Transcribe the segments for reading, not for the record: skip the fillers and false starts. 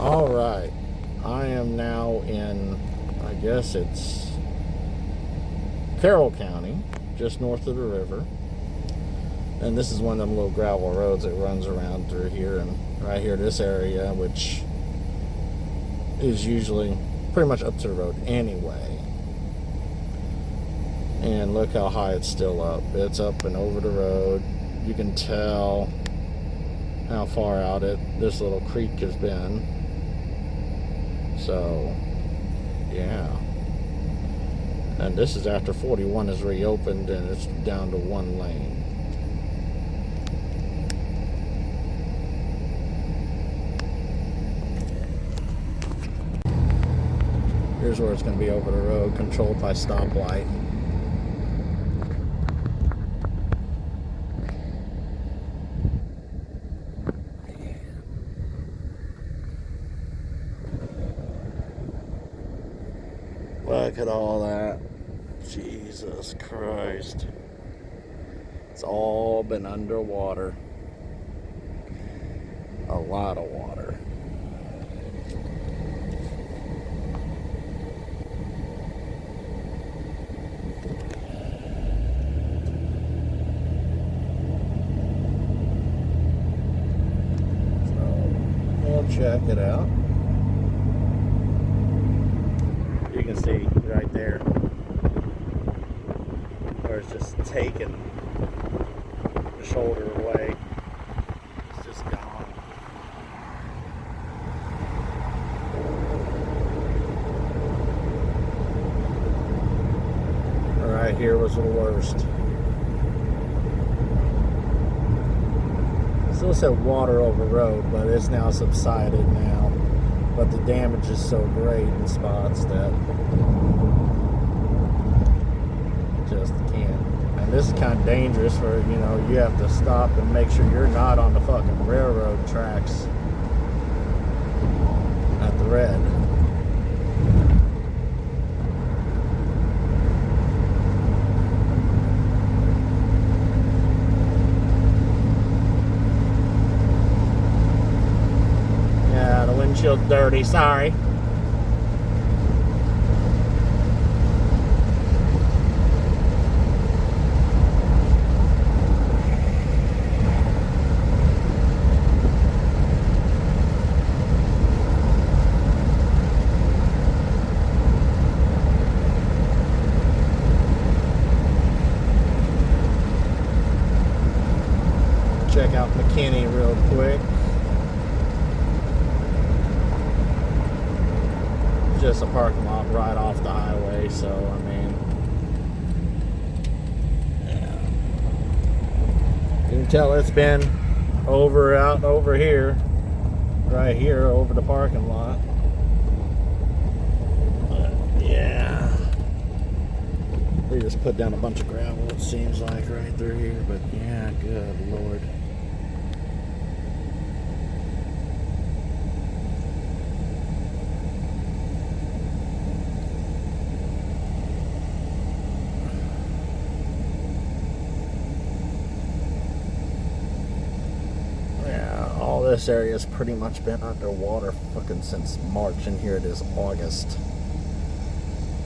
All right, I am now in, I guess it's Carroll County, just north of the river. And this is one of them little gravel roads that runs around through here, and right here, this area, which is usually pretty much up to the road anyway. And look how high it's still up. It's up and over the road. You can tell how far out this little creek has been. So, yeah. And this is after 41 is reopened and it's down to one lane. Here's where it's going to be over the road, controlled by stoplight. Look at all that. Jesus Christ. It's all been underwater. A lot of water. Check it out. You can see right there where it's just taking the shoulder away. It's just gone. Right here was the worst. Still said water over road, but it's now subsided now. But the damage is so great in spots that just can't. And this is kind of dangerous for, you have to stop and make sure you're not on the fucking railroad tracks at the red. Windshield's dirty, sorry. Check out McKinney real quick. Just a parking lot right off the highway, so I mean, yeah. You can tell it's been out over here, right here over the parking lot. But yeah, they just put down a bunch of gravel, it seems like, right through here. But yeah, good Lord. This area has pretty much been underwater fucking since March, and here it is August.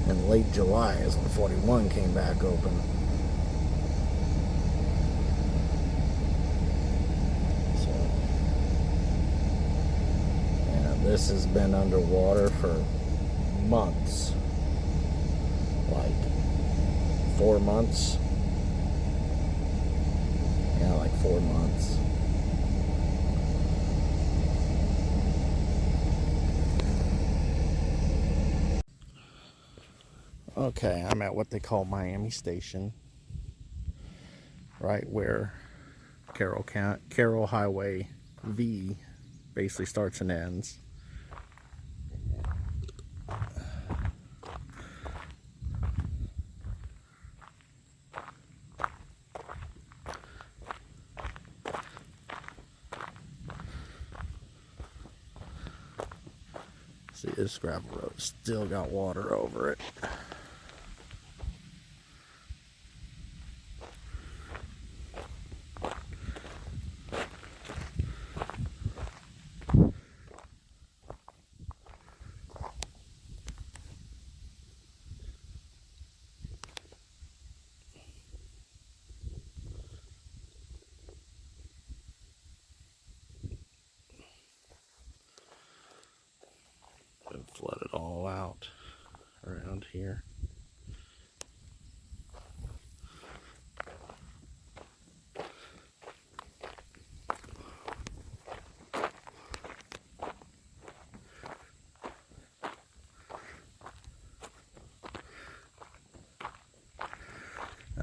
And late July is when 41 came back open. So, yeah, this has been underwater for months. Like 4 months. Yeah, like 4 months. Okay, I'm at what they call Miami Station, right where Carroll Highway V basically starts and ends. See, this gravel road still got water over it. been flooded all out around here.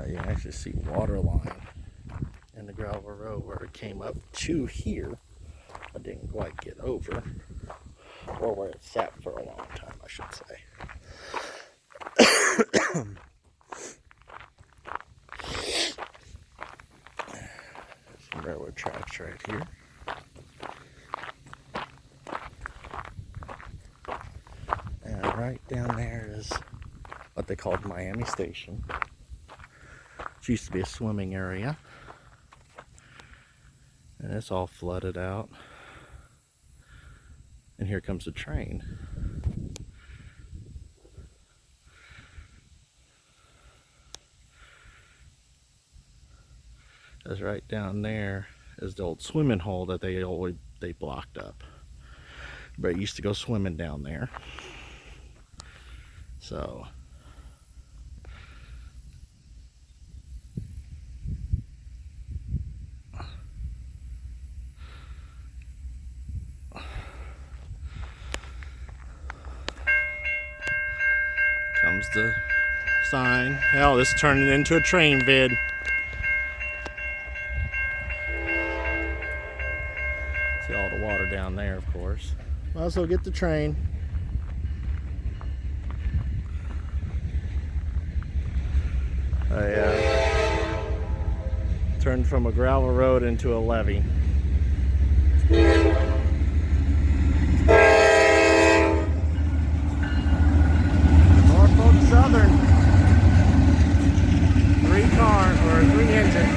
You can actually see water line in the gravel road where it came up to here. I didn't quite get over, or where it sat for a long time, I should say. Some railroad tracks right here. And right down there is what they called Miami Station. It used to be a swimming area. And it's all flooded out. And here comes the train. Because right down there is the old swimming hole that they blocked up. Everybody used to go swimming down there. So comes the sign. Hell, this is turning into a train vid. See all the water down there, of course. Might as well get the train. Turned from a gravel road into a levee. Southern, 3-car or 3-engine.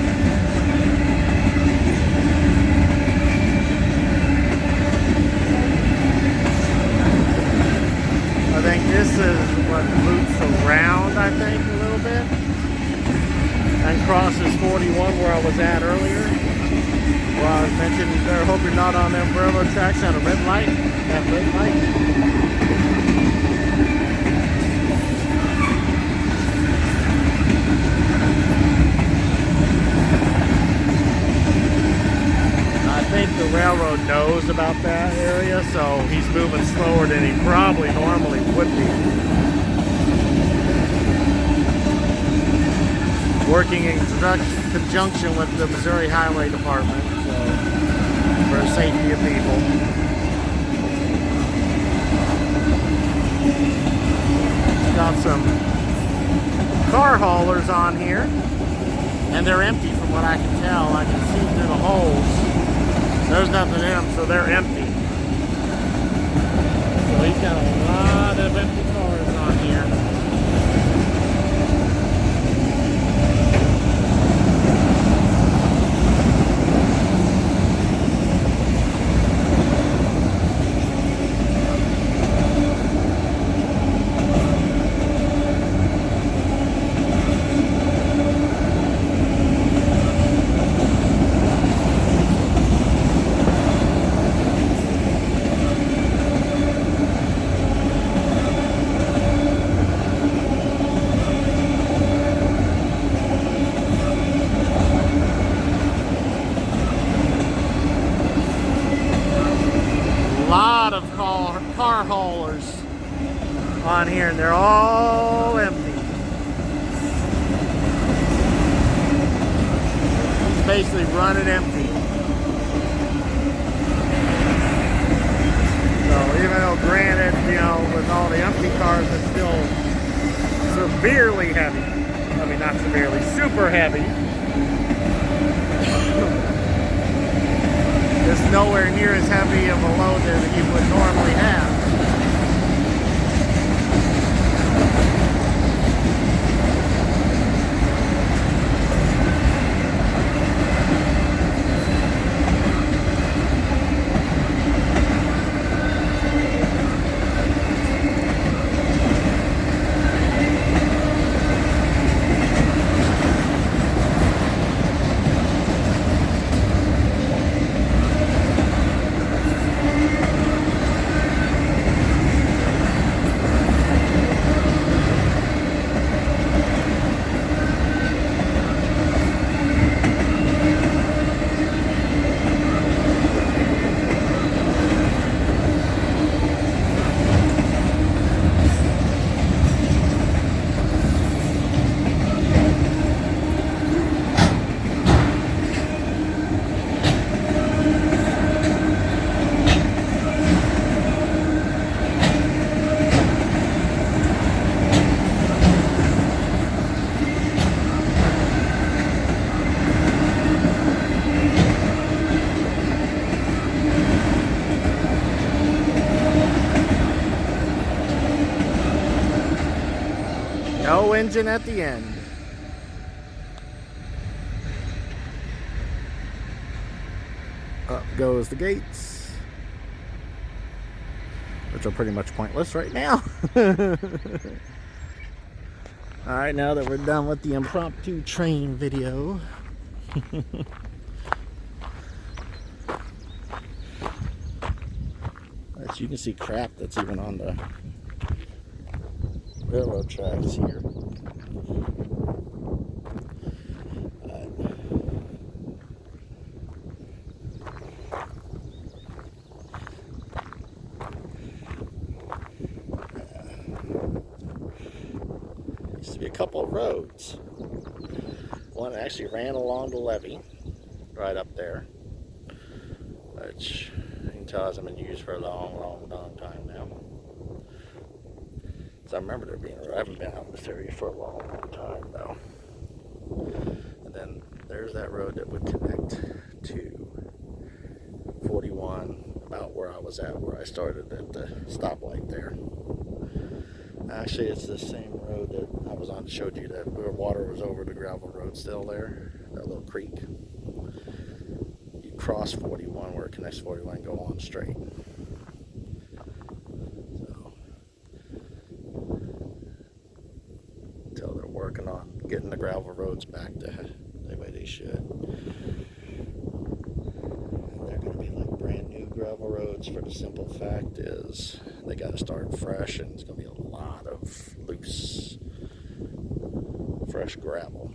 I think this is what loops around, I think, a little bit, and crosses 41 where I was at earlier. Well, I was mentioning, I hope you're not on them railroad tracks at a red light. That red light. I think the railroad knows about that area, so he's moving slower than he probably normally would be. Working in conjunction with the Missouri Highway Department, so, for the safety of people. Got some car haulers on here, and they're empty from what I can tell. I can see through the holes. There's nothing in them, so they're empty. So he's got a lot of empty cars on here. Car haulers on here, and they're all empty. It's basically running empty. So even though, granted, you know, with all the empty cars, it's still severely heavy. I mean, not severely, super heavy. It's nowhere near as heavy of a load that you would normally have. engine at the end. Up goes the gates, which are pretty much pointless right now. Alright, now that we're done with the impromptu train video, as you can see crap that's even on the railroad tracks here. Used to be a couple of roads. One actually ran along the levee right up there, which you can tell hasn't been used for a long time now. So I remember there being a road. I haven't been out in this area for a long time though. And then there's that road that would connect to 41, about where I was at, where I started at the stoplight there. Actually, it's the same road that I was on, showed you that where water was over the gravel road still there, that little creek. You cross 41 where it connects 41 and go on straight. So, until they're working on getting the gravel roads back to the way they should. They're going to be like brand new gravel roads for the simple fact is they got to start fresh, and it's going to be a lot of loose, fresh gravel.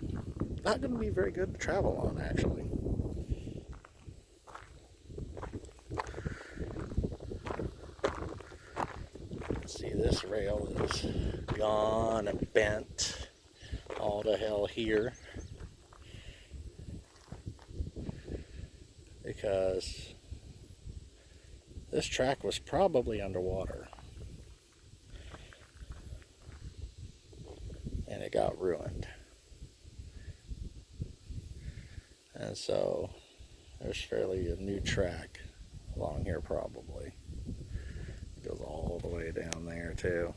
Not going to be very good to travel on, actually. See, this rail is gone and bent all to hell here because this track was probably underwater and it got ruined. And so there's fairly a new track along here probably. It goes all the way down there too.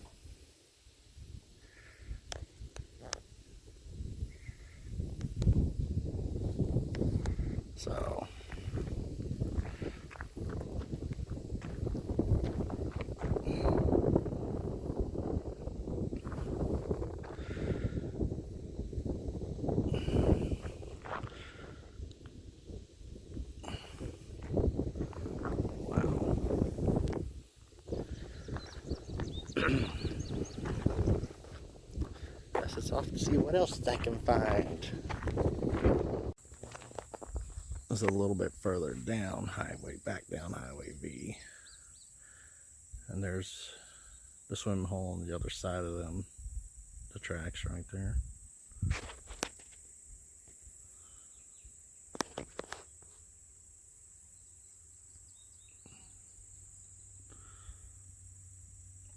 So guess it's off to see what else I can find. This is a little bit further down highway, back down Highway V. And there's the swim hole on the other side of them, the tracks right there.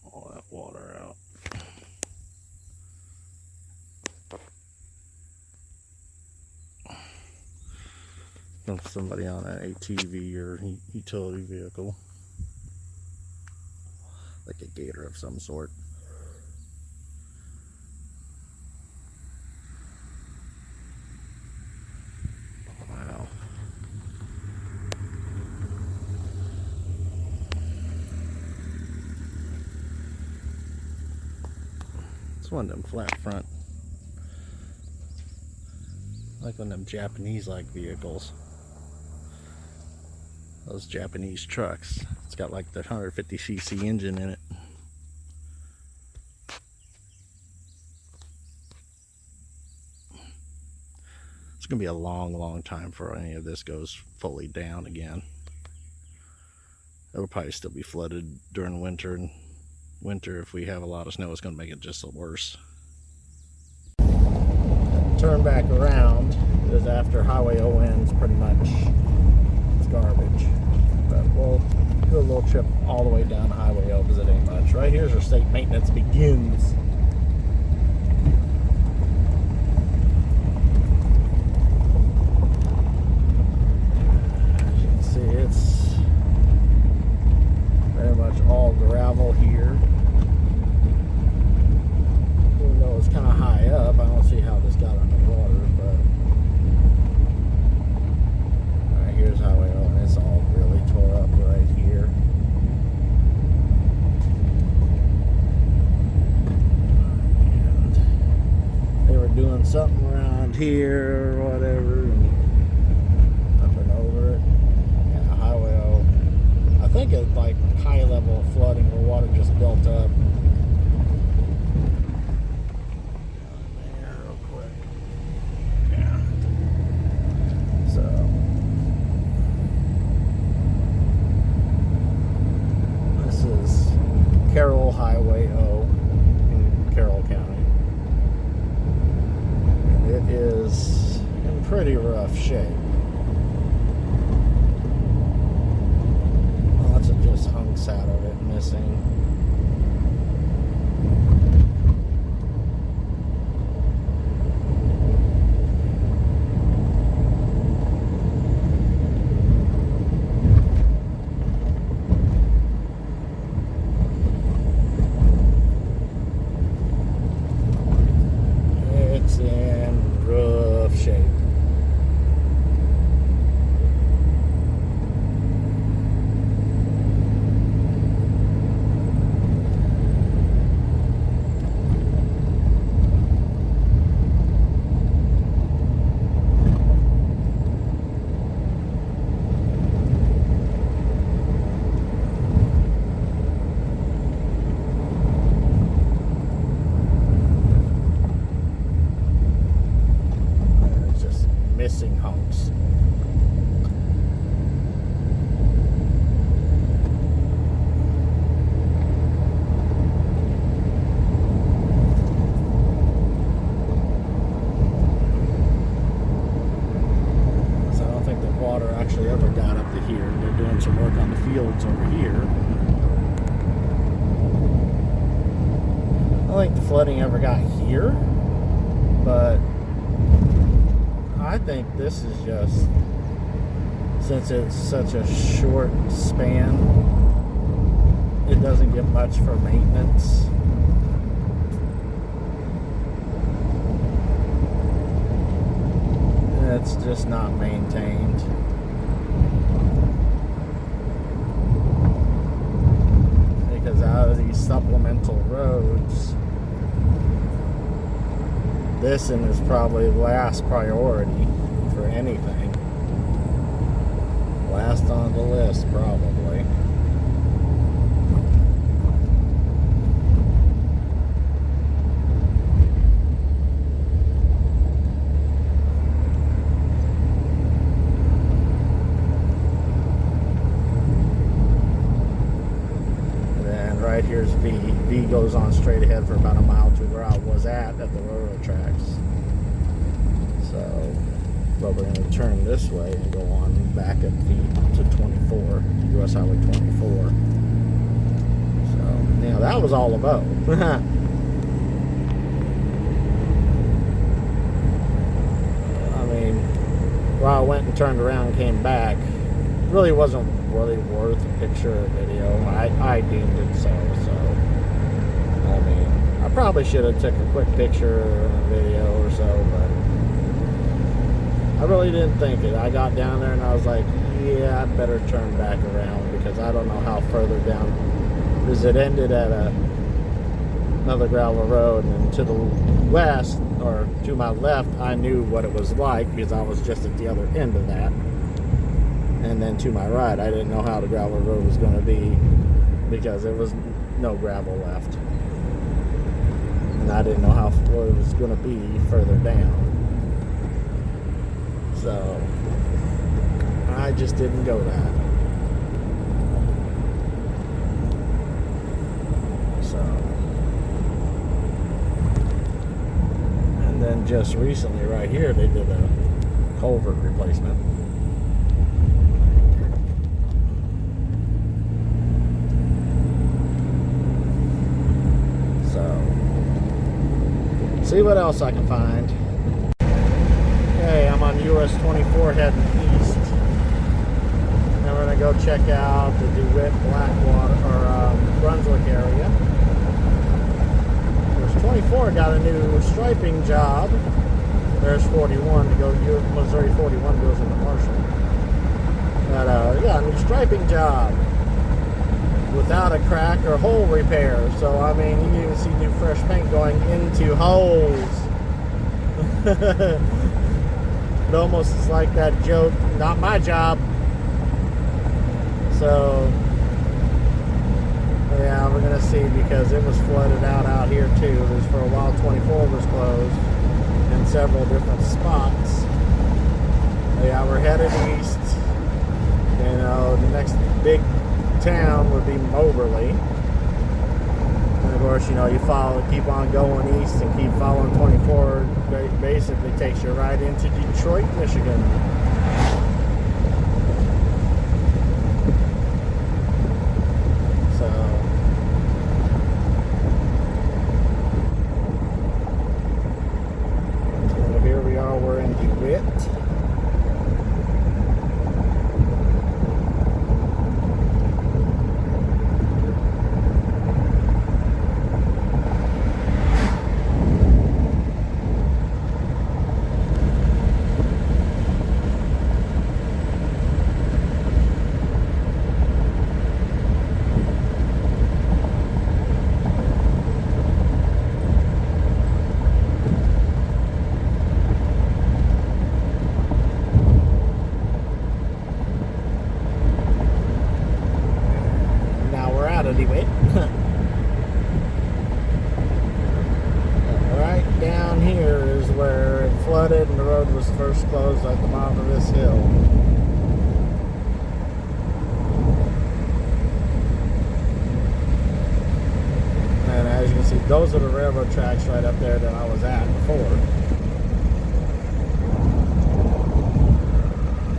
All that water out. Somebody on an ATV or utility vehicle, like a gator of some sort. Wow. It's one of them flat front, like one of them Japanese like vehicles. Those Japanese trucks. It's got like the 150cc engine in it. It's gonna be a long time before any of this goes fully down again. It'll probably still be flooded during winter, and if we have a lot of snow, it's gonna make it just worse. Turn back around is after Highway O ends pretty much. Garbage, but we'll do a little trip all the way down Highway O because it ain't much. Right here's where state maintenance begins. As you can see, it's very much all gravel here, even though it's kind of high got underwater, but alright, here's Highway O, and it's all really tore up right here. And they were doing something around here or whatever, and up and over it. Yeah, Highway O. I think it's like high level flooding where water just built up. Carroll Highway O in Carroll County. And it is in pretty rough shape. Lots of just hunks out of it missing. Missing hunks. So I don't think the water actually ever got up to here. They're doing some work on the fields over here. I don't think the flooding ever got here, but I think this is just, since it's such a short span, it doesn't get much for maintenance. It's just not maintained. Because out of these supplemental roads, this one is probably last priority for anything. Last on the list, probably. And then right here's V. V goes on straight ahead for about a mile to where I was at the railroad tracks. So, but we're going to turn this way and go on back at V to 24, US Highway 24. So, yeah, that was all about. I mean, while I went and turned around and came back, really wasn't really worth a picture or video. I deemed it so. I mean, I probably should have took a quick picture or a video or so, but I really didn't think it. I got down there and I was like, yeah, I better turn back around because I don't know how further down, because it ended at another gravel road, and to the west or to my left I knew what it was like because I was just at the other end of that, and then to my right I didn't know how the gravel road was going to be because there was no gravel left. And I didn't know how what it was going to be further down. So, I just didn't go that. So, and then just recently right here they did a culvert replacement. See what else I can find. Okay, I'm on US 24 heading east. Then we're gonna go check out the DeWitt, Blackwater, or Brunswick area. US 24 got a new striping job There's 41 to go. Missouri 41 goes into Marshall. But yeah, new striping job without a crack or hole repair. So I mean, you can even see new fresh paint going into holes. It almost is like that joke, not my job. So yeah, we're gonna see, because it was flooded out here too. There's, for a while, 24 was closed in several different spots. Yeah, we're headed east. You know, the next big town would be Moberly. And of course, you know, you keep on going east and keep following 24. It basically takes you right into Detroit, Michigan. We're in DeWitt. DeWitt. Right down here is where it flooded and the road was first closed at the bottom of this hill. And as you can see, those are the railroad tracks right up there that I was at before.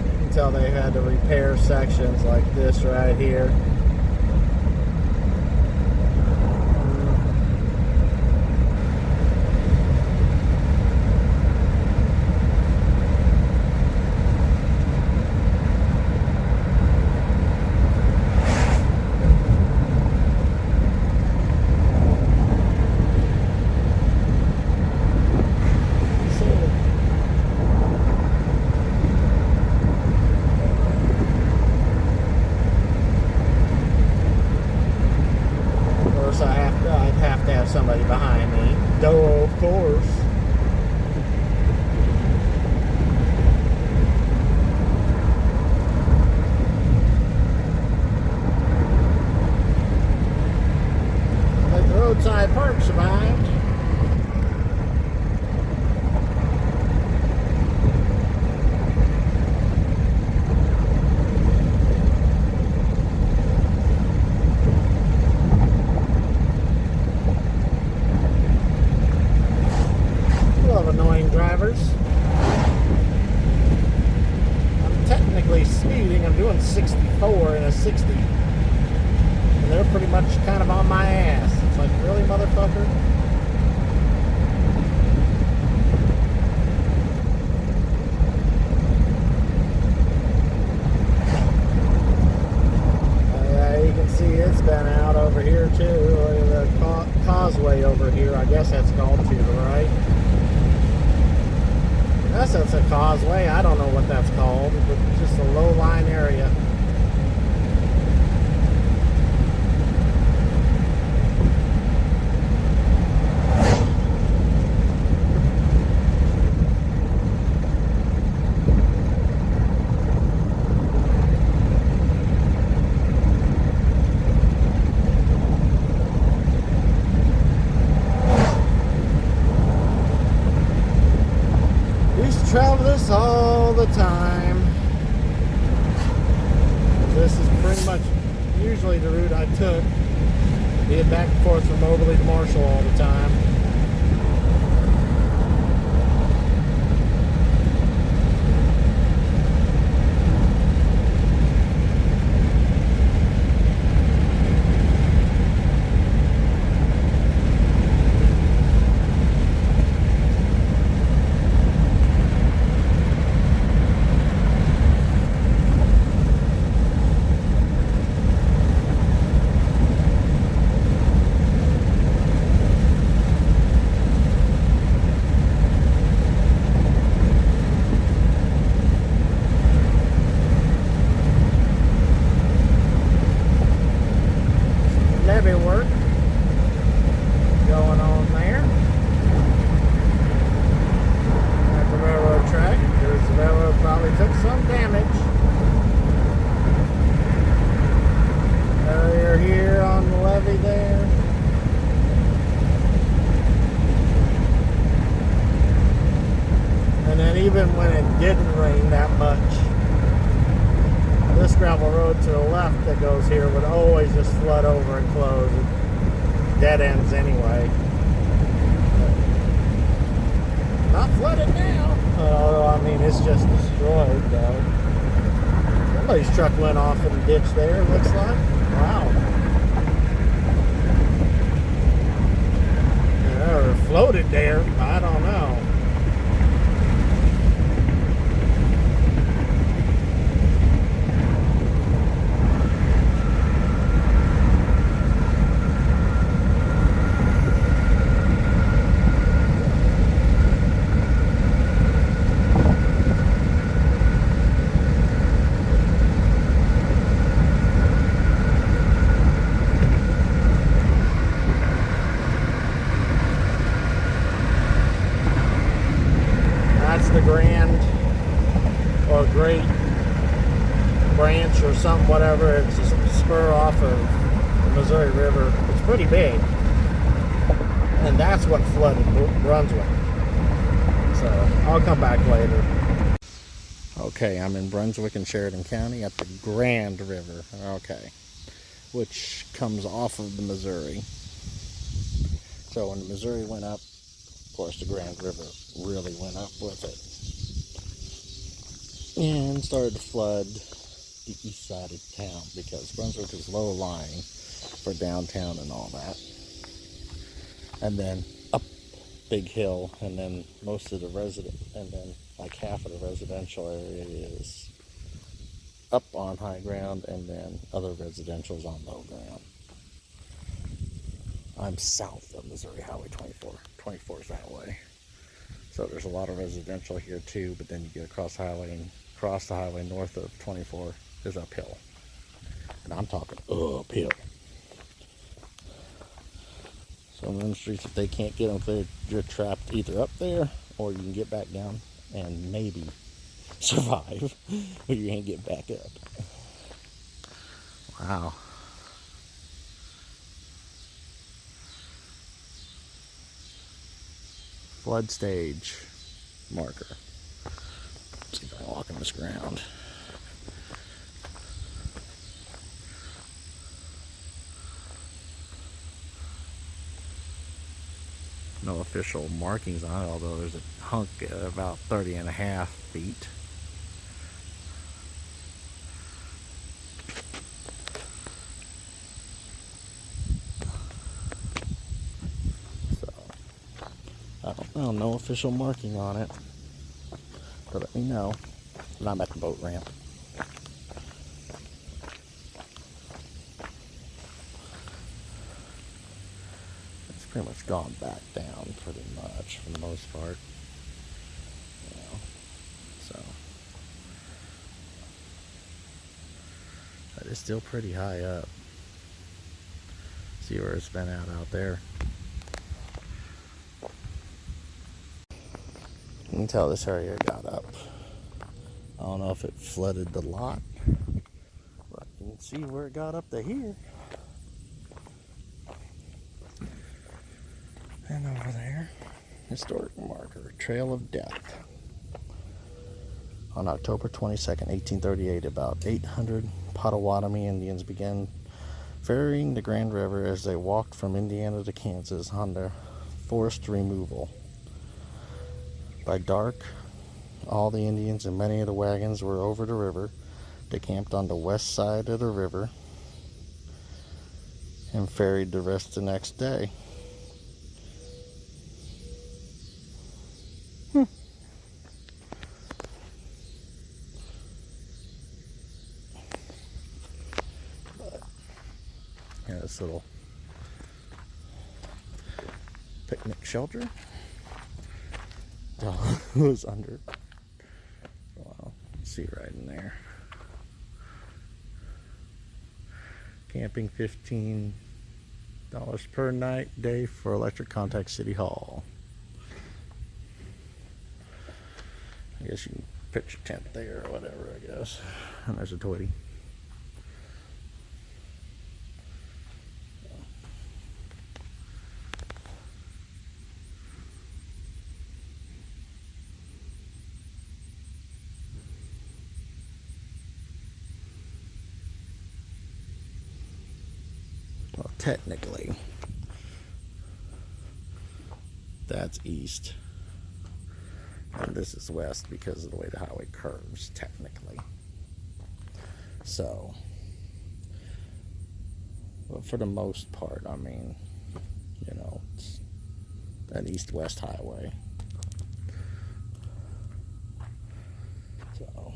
You can tell they had to repair sections like this right here. I'd have to have somebody behind me. Duh, of course. But the roadside park survived. Annoying drivers. I'm technically speeding. I'm doing 64 in a 60. And they're pretty much kind of on my ass. It's like, really, motherfucker? Yeah, you can see it's been out over here too. Look at the causeway over here. I guess that's called to the right. That's a causeway. I don't know what that's called, but it's just a low-line area. Travel this all the time. This is pretty much usually the route I took. Being back and forth from Moberly to Marshall all the time. levee work going on there at the railroad track, because the railroad probably took some damage earlier here on the levee there. And then even when it didn't rain that much, this gravel road to the left that goes here would always just flood over and close. It dead ends anyway. Not flooded now. Although, I mean, it's just destroyed, though. Somebody's truck went off in the ditch there, it looks like. Wow. Or floated there. I don't know. The Grand or Great Branch or something, whatever. It's a spur off of the Missouri River. It's pretty big, and that's what flooded Brunswick. So I'll come back later. Okay, I'm in Brunswick and Chariton County at the Grand River. Okay, which comes off of the Missouri. So when the Missouri went up, of course, the Grand River really went up with it and started to flood the east side of town, because Brunswick is low-lying for downtown and all that. And then up big hill, and then most of the and then like half of the residential area is up on high ground, and then other residential's on low ground. I'm south of Missouri Highway 24. 24 is that way. So there's a lot of residential here too, but then you get across the highway, and across the highway north of 24 is uphill. And I'm talking uphill. Some of them streets, if they can't get them, you're trapped either up there, or you can get back down and maybe survive, or you can't get back up. Wow. Flood stage marker. Let's see if I can walk on this ground. No official markings on it, although there's a hunk about 30.5 feet. So, I don't know, no official marking on it. But let me know. And I'm at the boat ramp. It's pretty much gone back down pretty much for the most part. You know, so but it's still pretty high up. See where it's been out there. You can tell this area got up. I don't know if it flooded the lot, but you can see where it got up to here. And over there, historic marker, Trail of Death. On October 22nd, 1838, about 800 Potawatomi Indians began ferrying the Grand River as they walked from Indiana to Kansas on their forced removal. By dark, all the Indians and many of the wagons were over the river. They camped on the west side of the river and ferried the rest the next day. Yeah, this little picnic shelter was under. Well, see right in there. Camping 15 Dollars per night, day for electric contact City Hall. I guess you can pitch your tent there or whatever, I guess. And there's a Twitty. Well, technically, that's east. And this is west because of the way the highway curves, technically. So, but for the most part, I mean, you know, it's an east-west highway. So,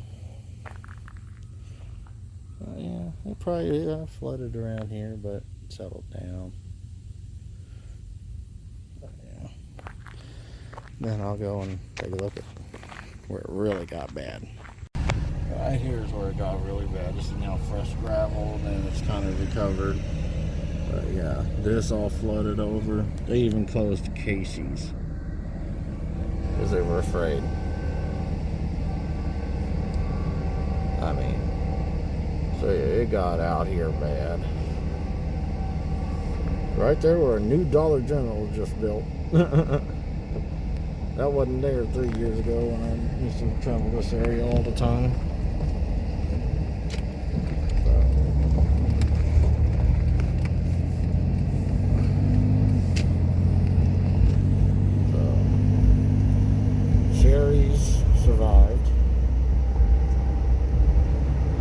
yeah, it probably flooded around here, but settled down. But, yeah. Then I'll go and take a look at where it really got bad. Right here is where it got really bad. This is now fresh gravel, and it's kind of recovered. But yeah, this all flooded over. They even closed Casey's because they were afraid. I mean, so yeah, it got out here bad. Right there where a new Dollar General just built. That wasn't there 3 years ago when I used to travel this area all the time. Sherry's survived.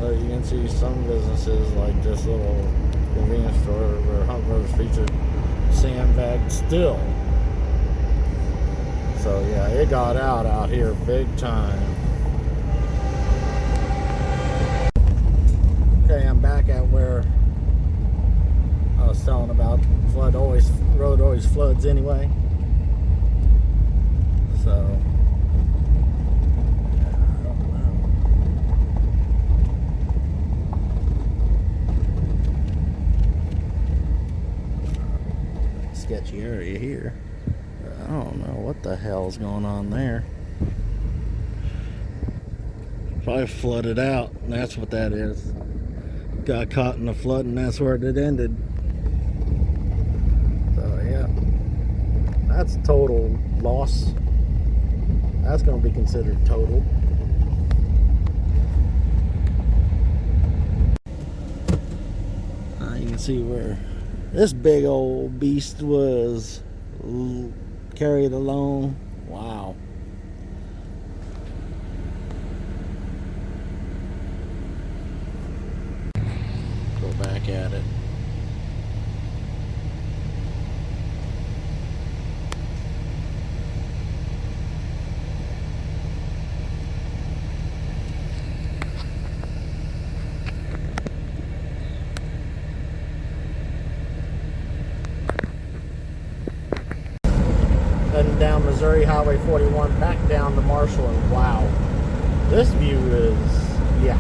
You can see some businesses like this little convenience store where Hunt Brothers featured sandbagged still. So yeah, it got out here big time. Okay, I'm back at where I was telling about road always floods anyway. So sketchy area here. I don't know what the hell's going on there. Probably flooded out, and that's what that is. Got caught in the flood, and that's where it ended. So yeah, that's total loss. That's going to be considered total. You can see where this big old beast was carried along. Wow. Go back at it. Heading down Missouri Highway 41 back down to Marshall, and wow, this view is, yeah.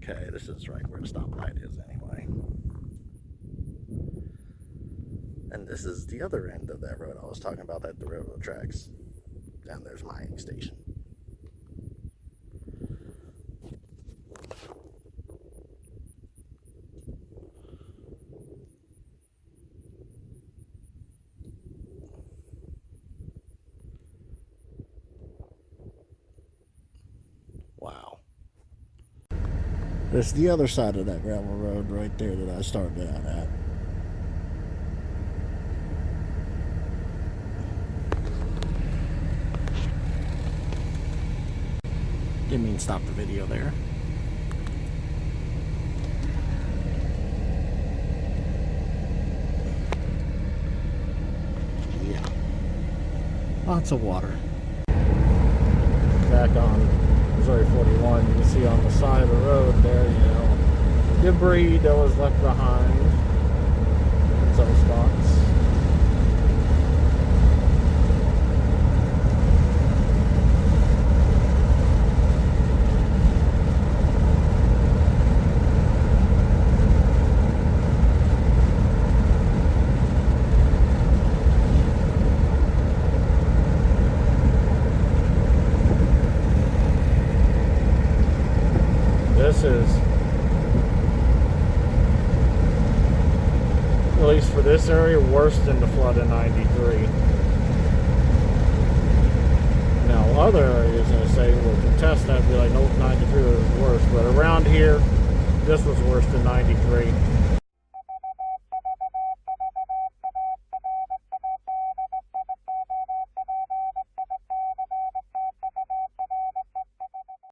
Okay, this is right where the stoplight is anyway. And this is the other end of that road I was talking about, at the railroad tracks. Down there's mining station. Wow. This is the other side of that gravel road right there that I started out at. Didn't mean to stop the video there. Yeah. Lots of water. Back on Missouri 41, you can see on the side of the road there, you know, debris that was left behind in some spots. This is, at least for this area, worse than the flood in 93. Now, other areas, I say, will contest that and be like, nope, 93 was worse. But around here, this was worse than 93.